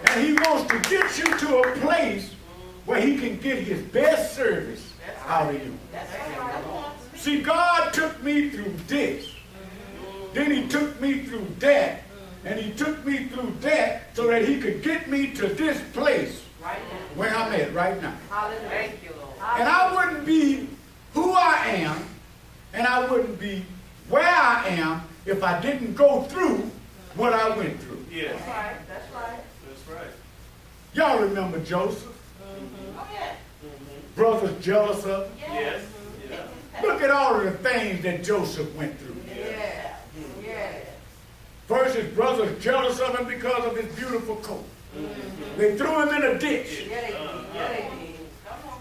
And he wants to get you to a place where he can get his best service out of you. See, God took me through this. Then he took me through that. And he took me through that so that he could get me to this place where I'm at right now. And I wouldn't be who I am, and I wouldn't be where I am if I didn't go through what I went through. Yes. That's right. That's right. That's right. Y'all remember Joseph? Oh, yeah. Brothers jealous of him? Yes. Yeah. Look at all of the things that Joseph went through. Yeah. Yeah. First, his brothers jealous of him because of his beautiful coat. They threw him in a ditch. Yeah, they did. Yeah, they did. Come on.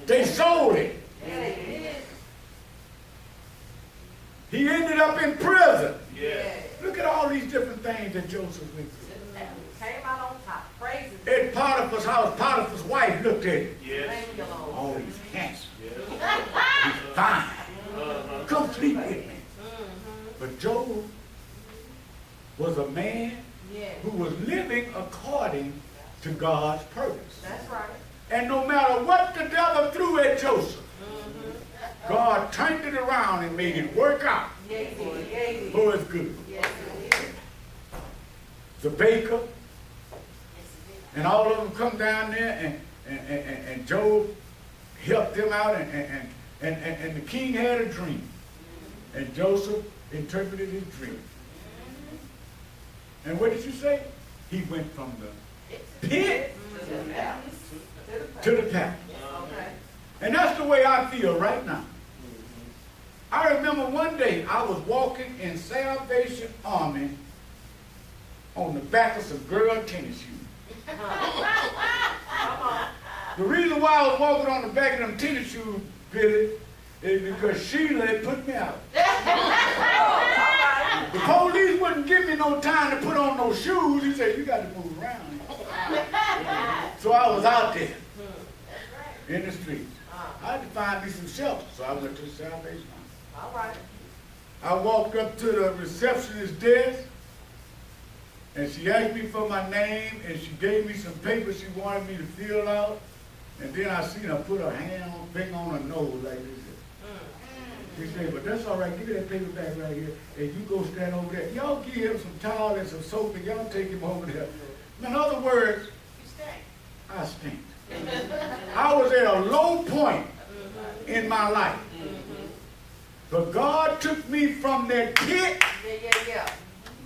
They sold him. Yeah, they did. He ended up in prison. Yeah. Look at all these different things that Joseph went through. Came out on top. Praise him. At Potiphar's house, Potiphar's wife looked at him. Yes. Thank you, Lord. Oh, he's handsome. Yes. He's fine. Come sleep with me. But Job was a man Yeah. who was living according to God's purpose. That's right. And no matter what the devil threw at Joseph, God turned it around and made it work out Yeah, he did. Yeah, he did. for his good. Yes, he did. The baker and all of them come down there, and Job helped them out, and the king had a dream. And Joseph interpreted his dream. And what did you say? He went from the pit to the palace. Okay. And that's the way I feel right now. I remember one day I was walking in Salvation Army on the back of some girl tennis shoes. The reason why I was walking on the back of them tennis shoes, Billy, is because Sheila had put me out. The police wouldn't give me no time to put on those shoes. He said, you got to move around. So I was out there in the streets. I had to find me some shelter, so I went to the Salvation Army. All right. I walked up to the receptionist's desk, and she asked me for my name, and she gave me some paper she wanted me to fill out, and then I seen her put her finger on her nose like this. She said, but that's all right, give me that paper back right here, and you go stand over there. Y'all give him some towel and some soap, and y'all take him over there. In other words, I stink. I was at a low point in my life. But God took me from that pit.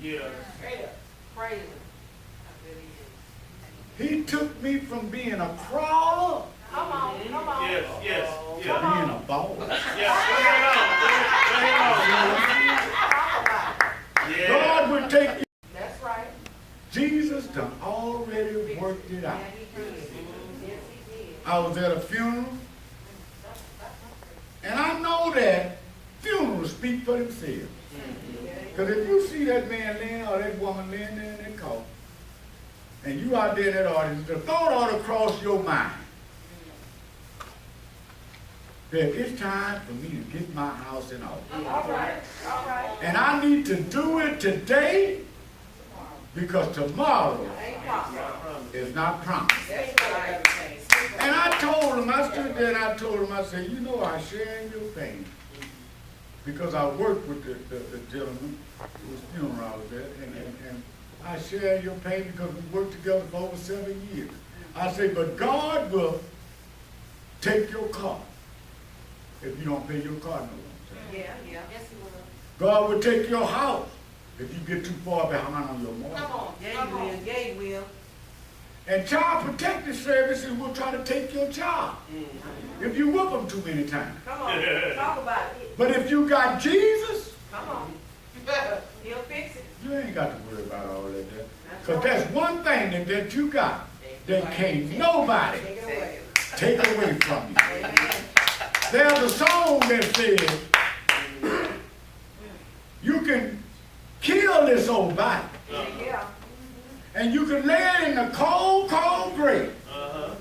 Yeah. Praise him. He took me from being a crawler Come on. Come on. Yes. Yes. to Yeah. being a baller. Yeah. Talk about it. Yeah. God would take you. That's right. Jesus done already worked it out. Yeah, he did. Yes, he did. I was at a funeral, and I know that funerals speak for themselves. Because if you see that man laying or that woman laying there in that coffin, and you out there in that audience, the thought ought to cross your mind that it's time for me to get my house in order. All right. All right. And I need to do it today because tomorrow Ain't possible. is not promised. That's right. And I told him, I stood there and I told him, I said, you know, I share in your pain. Because I worked with the gentleman whose funeral I was at, and I share in your pain because we worked together for over 7 years. I say, but God will take your car if you don't pay your car no longer. Yeah, yeah. Yes, he will. God will take your house if you get too far behind on your mortgage. Come on. Yeah, he will. Yeah, he will. And child protective services will try to take your child if you whoop them too many times. Come on. Talk about it. But if you got Jesus, Come on. He'll fix it. you ain't got to worry about all that. Because that's one thing that you got that can't nobody Take it away. take away from you. Amen. There's a song that says, you can kill this old body, Yeah. and you can lay it in the cold, cold grave. Uh-huh.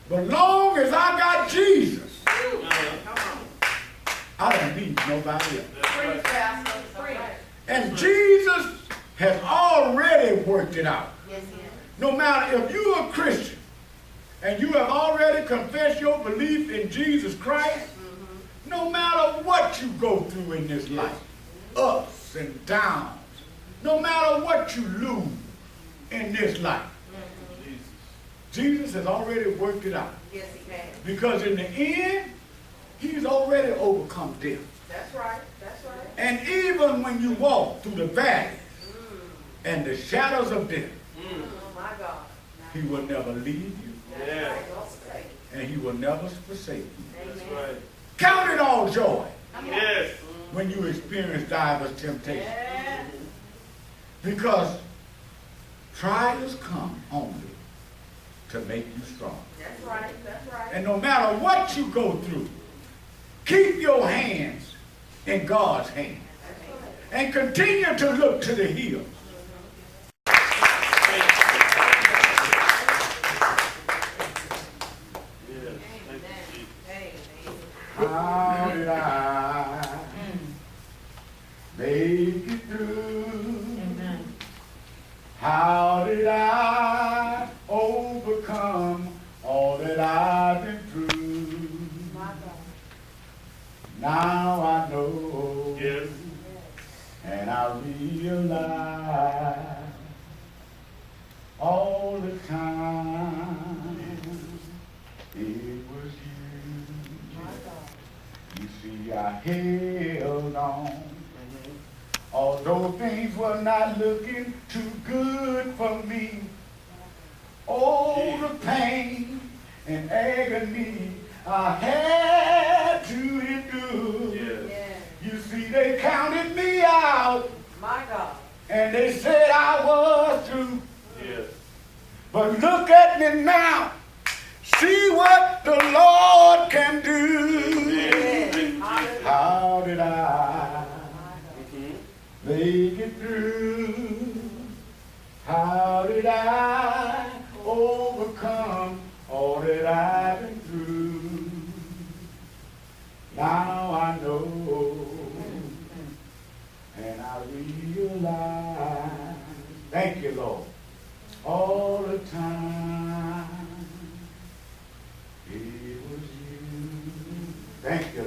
But long as I got Jesus, Come on. I don't need nobody else. That's Free, right. Pastor. Free. And Jesus has already worked it out. Yes, he has. No matter if you're a Christian and you have already confessed your belief in Jesus Christ, no matter what you go through in this life, ups and downs, no matter what you lose in this life, Jesus has already worked it out. Yes, he has. Because in the end, he's already overcome death. That's right. That's right. And even when you walk through the valleys and the shadows of death, Oh, my God. he will never leave you That's Yeah. right. Don't say. and he will never forsake you. That's Amen. right. Count it all joy Yes. when you experience diverse temptation. Yeah. Because trials come only to make you strong. That's right. That's right. And no matter what you go through, keep your hands in God's hand. That's right. And continue to look to the hills. Yes. Thank you, Jesus. Amen. How did I make it through? How did I overcome all that I've been through? My God. Now I know, Yes. and I realize all the time it was you. My God. You see, I held on. Although things were not looking too good for me. Oh, the pain and agony I had to endure. Yes. Yes. You see, they counted me out My God. and they said I was through. Yes. But look at me now. See what the Lord can do. Yes. Thank you, Jesus. How did I Mhm. make it through? How did I overcome all that I've been through? Now I know, and I realize, thank you, Lord, all the time it was you. Thank you,